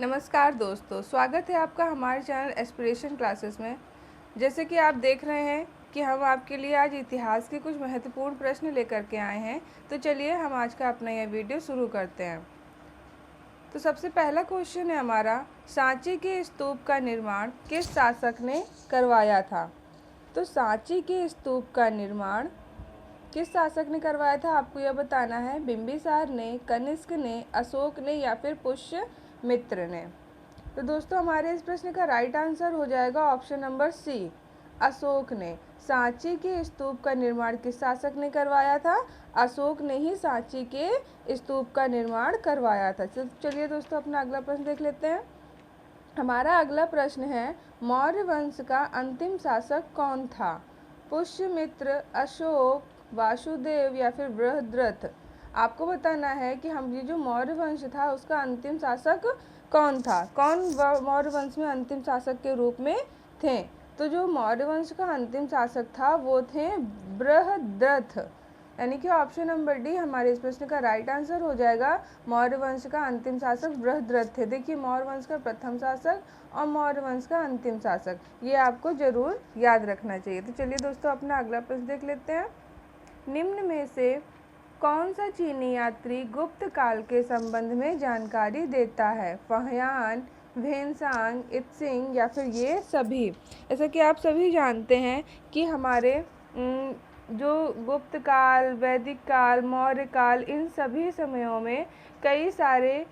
नमस्कार दोस्तों, स्वागत है आपका हमारे चैनल एस्पिरेशन क्लासेस में। जैसे कि आप देख रहे हैं कि हम आपके लिए आज इतिहास के कुछ महत्वपूर्ण प्रश्न लेकर के आए हैं। तो चलिए हम आज का अपना यह वीडियो शुरू करते हैं। तो सबसे पहला क्वेश्चन है हमारा, सांची के स्तूप का निर्माण किस शासक ने करवाया था? तो सांची के स्तूप का निर्माण किस शासक ने करवाया था, आपको यह बताना है। बिंबिसार ने, कनिष्क ने, अशोक ने या फिर पुष्यमित्र ने? तो दोस्तों हमारे इस प्रश्न का राइट आंसर हो जाएगा ऑप्शन नंबर सी, अशोक ने। सांची के स्तूप का निर्माण किस शासक ने करवाया था? अशोक ने ही सांची के स्तूप का निर्माण करवाया था। चलिए दोस्तों अपना अगला प्रश्न देख लेते हैं। हमारा अगला प्रश्न है, मौर्य वंश का अंतिम शासक कौन था? पुष्यमित्र, अशोक, वासुदेव या फिर बृहद्रथ? आपको बताना है कि हम ये जो मौर्य वंश था उसका अंतिम शासक कौन था, कौन मौर्य वंश में अंतिम शासक के रूप में थे? तो जो मौर्य वंश का अंतिम शासक था वो थे बृहद्रथ, यानी कि ऑप्शन नंबर डी हमारे इस प्रश्न का राइट आंसर हो जाएगा। मौर्य वंश का अंतिम शासक बृहद्रथ थे। देखिए, मौर्य वंश का प्रथम शासक और मौर्य वंश का अंतिम शासक, ये आपको जरूर याद रखना चाहिए। तो चलिए दोस्तों अपना अगला प्रश्न देख लेते हैं। निम्न में से कौन सा चीनी यात्री गुप्त काल के संबंध में जानकारी देता है? फाहियान, भेनसांग, इत्सिंग या फिर ये सभी? जैसा कि आप सभी जानते हैं कि हमारे जो गुप्त काल, वैदिक काल, मौर्य काल, इन सभी समयों में कई सारे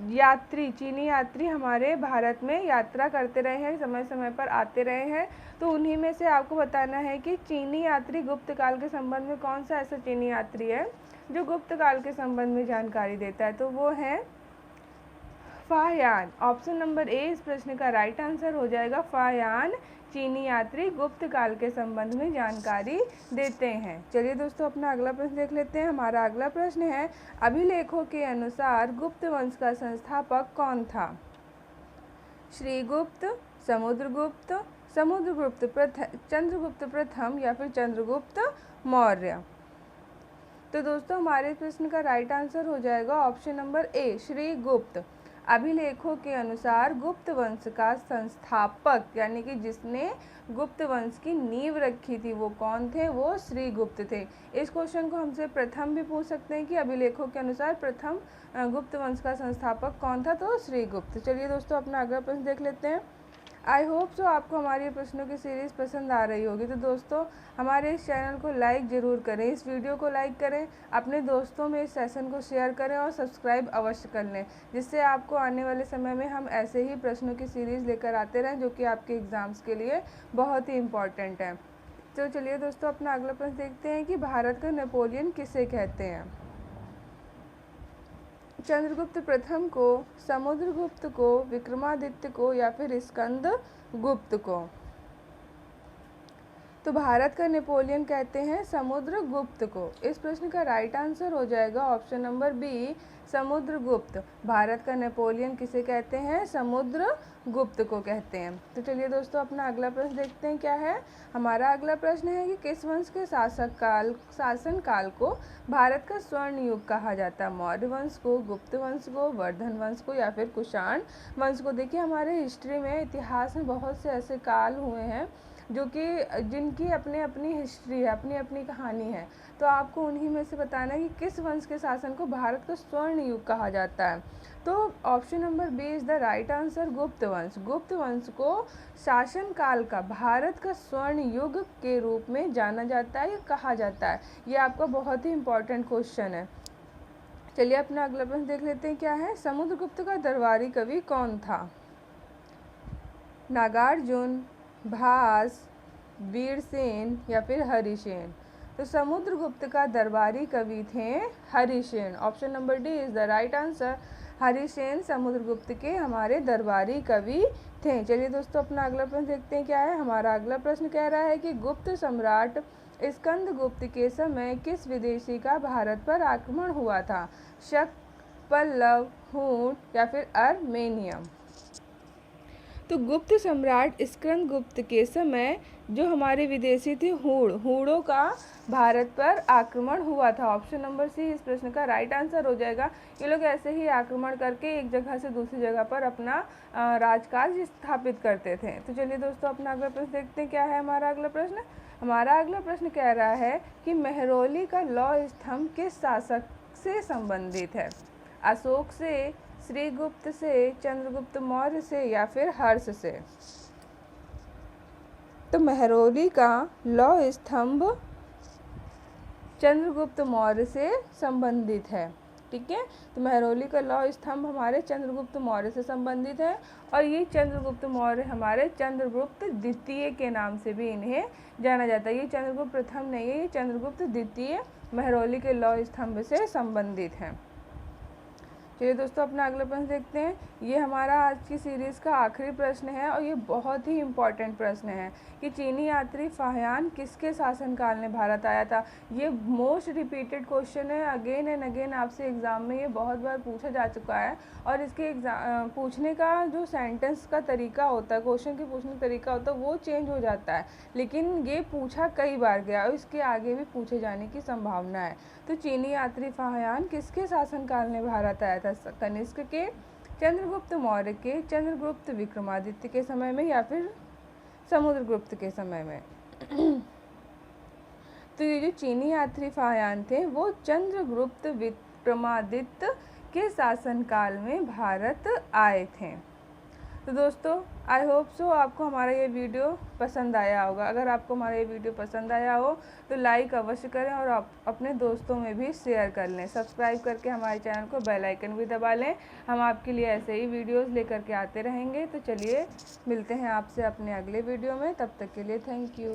यात्री, चीनी यात्री हमारे भारत में यात्रा करते रहे हैं, समय समय पर आते रहे हैं। तो उन्हीं में से आपको बताना है कि चीनी यात्री गुप्त काल के संबंध में कौन सा ऐसा चीनी यात्री है जो गुप्त काल के संबंध में जानकारी देता है? तो वो है फाहियान। ऑप्शन नंबर ए इस प्रश्न का राइट आंसर हो जाएगा। फाहियान चीनी यात्री गुप्त काल के संबंध में जानकारी देते हैं। चलिए दोस्तों अपना अगला प्रश्न देख लेते हैं। हमारा अगला प्रश्न है, अभिलेखों के अनुसार गुप्त वंश का संस्थापक कौन था? श्रीगुप्त, समुद्रगुप्त, चंद्रगुप्त प्रथम या फिर चंद्रगुप्त मौर्य? तो दोस्तों हमारे प्रश्न का राइट आंसर हो जाएगा ऑप्शन नंबर ए, श्रीगुप्त। अभिलेखों के अनुसार गुप्त वंश का संस्थापक, यानी कि जिसने गुप्त वंश की नींव रखी थी, वो कौन थे? वो श्रीगुप्त थे। इस क्वेश्चन को हमसे प्रथम भी पूछ सकते हैं कि अभिलेखों के अनुसार प्रथम गुप्त वंश का संस्थापक कौन था? तो श्रीगुप्त। चलिए दोस्तों अपना अगला प्रश्न देख लेते हैं। आई होप सो आपको हमारी प्रश्नों की सीरीज़ पसंद आ रही होगी। तो दोस्तों हमारे इस चैनल को लाइक ज़रूर करें, इस वीडियो को लाइक करें, अपने दोस्तों में इस सेशन को शेयर करें और सब्सक्राइब अवश्य कर लें, जिससे आपको आने वाले समय में हम ऐसे ही प्रश्नों की सीरीज़ लेकर आते रहें जो कि आपके एग्ज़ाम्स के लिए बहुत ही इम्पॉर्टेंट है। तो चलिए दोस्तों अपना अगला प्रश्न देखते हैं कि भारत का नेपोलियन किसे कहते हैं? चंद्रगुप्त प्रथम को, समुद्रगुप्त को, विक्रमादित्य को या फिर स्कंदगुप्त को? तो भारत का नेपोलियन कहते हैं समुद्रगुप्त को। इस प्रश्न का राइट आंसर हो जाएगा option number B, Samudragupta. Bharat का नेपोलियन किसे कहते हैं? समुद्रगुप्त को कहते हैं। तो चलिए दोस्तों अपना अगला प्रश्न देखते हैं क्या है। हमारा अगला प्रश्न है कि किस वंश के शासन काल को भारत का स्वर्ण युग कहा जाता है? मौर्य वंश को, गुप्त वंश को, वर्धन वंश को या फिर कुषाण वंश को? देखिए, हमारे हिस्ट्री में, इतिहास में बहुत से ऐसे काल हुए हैं जो कि जिनकी अपनी अपनी हिस्ट्री है, अपनी अपनी कहानी है। तो आपको उन्हीं में से बताना है कि किस वंश के शासन को भारत का स्वर्ण युग कहा जाता है। तो option number B is the right answer, Gupta वंश। गुप्त वंश को शासन काल का भारत का स्वर्ण युग के रूप में जाना जाता है या कहा जाता है। ये आपका बहुत ही इम्पोर्टेंट क्वेश्चन है। चलिए अपना अगला प्रश्न देख लेते हैं क्या है। समुद्रगुप्त का दरबारी कवि कौन था? नागार्जुन, भास, वीरसेन या फिर हरिसेन? तो समुद्रगुप्त का दरबारी कवि थे Harisen. Option number D is the right answer. Harisen Samudragupta के हमारे दरबारी कवि थे। चलिए दोस्तों अपना अगला प्रश्न देखते हैं क्या है। हमारा अगला प्रश्न कह रहा है कि गुप्त सम्राट स्कंदगुप्त के समय किस विदेशी का भारत पर आक्रमण हुआ था? शक, पल्लव, हूण या फिर अर्मेनियम? तो गुप्त सम्राट स्कंदगुप्त के समय जो हमारे विदेशी थे हूणों का भारत पर आक्रमण हुआ था। ऑप्शन नंबर सी इस प्रश्न का राइट आंसर हो जाएगा। ये लोग ऐसे ही आक्रमण करके एक जगह से दूसरी जगह पर अपना राजकाज स्थापित करते थे। तो चलिए दोस्तों अपना अगला प्रश्न देखते हैं। क्या है हमारा अगला प्रश्न? हमारा अगला प्रश्न कह रहा है कि मेहरौली का लौह स्तंभ किस शासक से संबंधित है? अशोक से, श्रीगुप्त से, चंद्रगुप्त मौर्य से या फिर हर्ष से? तो मेहरौली का लौह स्तंभ चंद्रगुप्त मौर्य से संबंधित है। ठीक है, तो मेहरौली का लौह स्तंभ हमारे चंद्रगुप्त मौर्य से संबंधित है और ये चंद्रगुप्त मौर्य हमारे चंद्रगुप्त द्वितीय के नाम से भी इन्हें जाना जाता है। ये चंद्रगुप्त प्रथम नहीं है, ये चंद्रगुप्त द्वितीय मेहरौली के लौह स्तंभ से संबंधित है। चलिए दोस्तों अपना अगला प्रश्न देखते हैं। ये हमारा आज की सीरीज़ का आखिरी प्रश्न है और ये बहुत ही इम्पॉर्टेंट प्रश्न है कि चीनी यात्री फाहियान किसके शासनकाल में भारत आया था। ये मोस्ट रिपीटेड क्वेश्चन है, अगेन एंड अगेन आपसे एग्ज़ाम में ये बहुत बार पूछा जा चुका है और इसके पूछने का जो सेंटेंस का तरीका होता है, क्वेश्चन के पूछने का तरीका होता है वो चेंज हो जाता है, लेकिन ये पूछा कई बार गया और इसके आगे भी पूछे जाने की संभावना है। तो चीनी यात्री फाहियान किसके शासनकाल में भारत आया था? कनिष्क के, चंद्रगुप्त मौर्य के, चंद्रगुप्त विक्रमादित्य के समय में या फिर समुद्रगुप्त के समय में? तो ये जो चीनी यात्री फाहियान थे वो चंद्रगुप्त विक्रमादित्य के शासनकाल में भारत आए थे। तो दोस्तों आई होप सो आपको हमारा ये वीडियो पसंद आया होगा। अगर आपको हमारा ये वीडियो पसंद आया हो तो लाइक अवश्य करें और आप अपने दोस्तों में भी शेयर कर लें। सब्सक्राइब करके हमारे चैनल को बेल आइकन भी दबा लें। हम आपके लिए ऐसे ही वीडियोस लेकर के आते रहेंगे। तो चलिए मिलते हैं आपसे अपने अगले वीडियो में, तब तक के लिए थैंक यू।